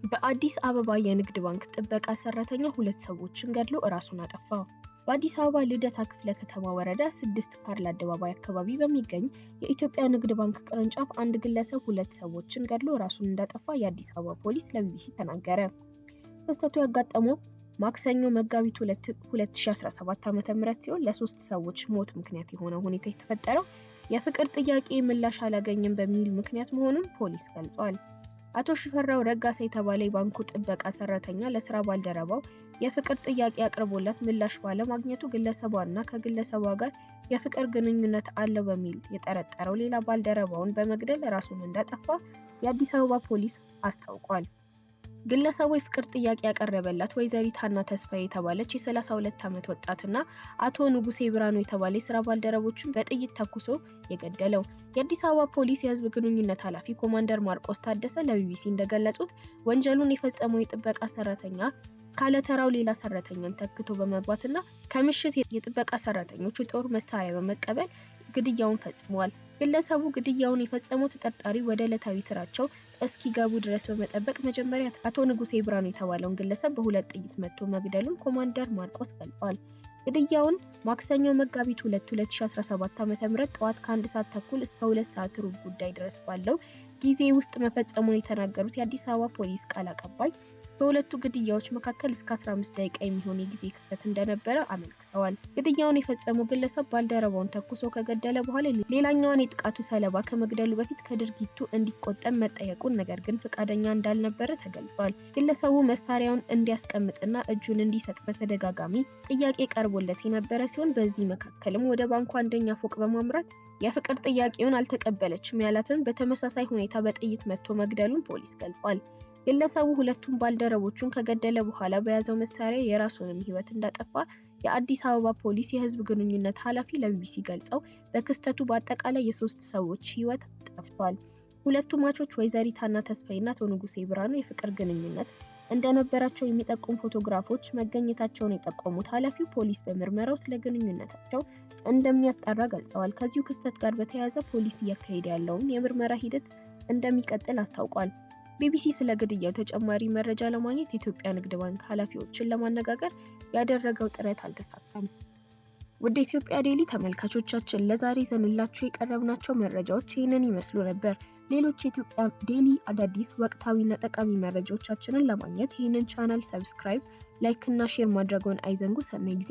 በአዲስ አበባ የንግድ ባንክ ጥበቃ ሰራተኛ ሁለት ሰዎችን ገድሎ ራሱን አጠፋ። በአዲስ አበባ ልደታ ክፍለ ከተማ ወረዳ 6 ፓርል አደባባይ አካባቢ በሚገኝ የኢትዮጵያ ንግድ ባንክ ቅርንጫፍ አንድ ግለሰብ ሁለት ሰዎችን ገድሎ ራሱን እንዳጠፋ የአዲስ አበባ ፖሊስ ለቢቢሲ ተናገረ። ክስተቱ ያጋጠመው ማክሰኞ መጋቢት 2 2017 ዓ.ም ሲሆን ለሶስት ሰዎች ሞት ምክንያት የሆነው ሁኔታ የተፈጠረው የፍቅር ጥያቄ ምላሽ አላገኘም በሚል ምክንያት መሆኑን ፖሊስ ገልጿል። አቶ ሽፈራው ረጋሳ የተባለ የባንኩ ጥበቃ ሰራተኛ ለስራ ባልደረባው የፍቅር ጥያቄ አቅርቦላት ምላሽ ባለማግኘቱ ግለሰቧና ከግለሰቧ ጋር የፍቅር ግንኙነት አለው በሚል የጠረጠረው ሌላ ባልደረባውን በመግደል ራሱን እንዳጠፋ የአዲስ አበባ ፖሊስ አስታውቋል። ግለሰቡ የፍቅር ጥያቄ ያቀረበላት ወይዘሪት ሀና ተስፋዬ የተባለች የ32 ዓመት ወጣትና አቶ ንጉሴ ብርሃኑ የተባለ የስራ ባልደረቦችን በጥይት ተኩሶ የገደለው። የአዲስ አበባ ፖሊስ የህዝብ ግንኙነት ኃላፊ ኮማንደር ማርቆስ ታደሰ ለቢቢሲ እንደገለጹት ወንጀሉን የፈጸመው የጥበቃ ሰራተኛ ካለተራው ሌላ ሰራተኛን ተክቶ በመግባትና ከምሽት የጥበቃ ሰራተኞች የጦር መሳሪያ በመቀበል ግድያውን ፈጽመዋል። ግለሰቡ ግድያውን የፈጸመው ተጠርጣሪ ወደ ዕለታዊ ስራቸው እስኪገቡ ድረስ በመጠበቅ መጀመሪያ አቶ ንጉሴ ብርሃኑ የተባለውን ግለሰብ በሁለት ጥይት መትቶ መግደሉን ኮማንደር ማርቆስ ገልጿል። ግድያውን ማክሰኞ መጋቢት 2 2017 ዓ.ም ጠዋት ከ1 ሰዓት ተኩል እስከ 2 ሰዓት ሩብ ጉዳይ ድረስ ባለው ጊዜ ውስጥ መፈጸሙን የተናገሩት የአዲስ አበባ ፖሊስ ቃል አቀባይ በሁለቱ ግድያዎች መካከል እስከ 15 ደቂቃ የሚሆን የጊዜ ክፍተት እንደነበረ አመልክተዋል። ግድያውን የፈጸመው ግለሰብ ባልደረባውን ተኩሶ ከገደለ በኋላ ሌላኛዋን የጥቃቱ ሰለባ ከመግደሉ በፊት ከድርጊቱ እንዲቆጠብ መጠየቁን ነገር ግን ፈቃደኛ እንዳልነበረ ተገልጿል። ግለሰቡ መሳሪያውን እንዲያስቀምጥና እጁን እንዲሰጥ በተደጋጋሚ ጥያቄ ቀርቦለት የነበረ ሲሆን በዚህ መካከልም ወደ ባንኩ አንደኛ ፎቅ በማምራት የፍቅር ጥያቄውን አልተቀበለችም ያላትን በተመሳሳይ ሁኔታ በጥይት መትቶ መግደሉን ፖሊስ ገልጿል። ግለሰቡ ሁለቱም ባልደረቦቹን ከገደለ በኋላ በያዘው መሳሪያ የራሱንም ሕይወት እንዳጠፋ የአዲስ አበባ ፖሊስ የህዝብ ግንኙነት ኃላፊ ለቢቢሲ ገልጸው በክስተቱ በአጠቃላይ የሶስት ሰዎች ሕይወት ጠፍቷል። ሁለቱ ሟቾች ወይዘሪት ሀና ተስፋዬና አቶ ንጉሴ ብርሃኑ የፍቅር ግንኙነት እንደነበራቸው የሚጠቁም ፎቶግራፎች መገኘታቸውን የጠቆሙት ኃላፊው ፖሊስ በምርመራው ስለ ግንኙነታቸው እንደሚያጣራ ገልጸዋል። ከዚሁ ክስተት ጋር በተያያዘ ፖሊስ እያካሄደ ያለውን የምርመራ ሂደት እንደሚቀጥል አስታውቋል። ቢቢሲ ስለ ግድያው ተጨማሪ መረጃ ለማግኘት የኢትዮጵያ ንግድ ባንክ ኃላፊዎችን ለማነጋገር ያደረገው ጥረት አልተሳካም። ወደ ኢትዮጵያ ዴሊ ተመልካቾቻችን ለዛሬ ዘንላችሁ የቀረብናቸው መረጃዎች ይህንን ይመስሉ ነበር። ሌሎች የኢትዮጵያ ዴሊ አዳዲስ ወቅታዊና ጠቃሚ መረጃዎቻችንን ለማግኘት ይህንን ቻናል ሰብስክራይብ፣ ላይክ እና ሼር ማድረግዎን አይዘንጉ። ሰናይ ጊዜ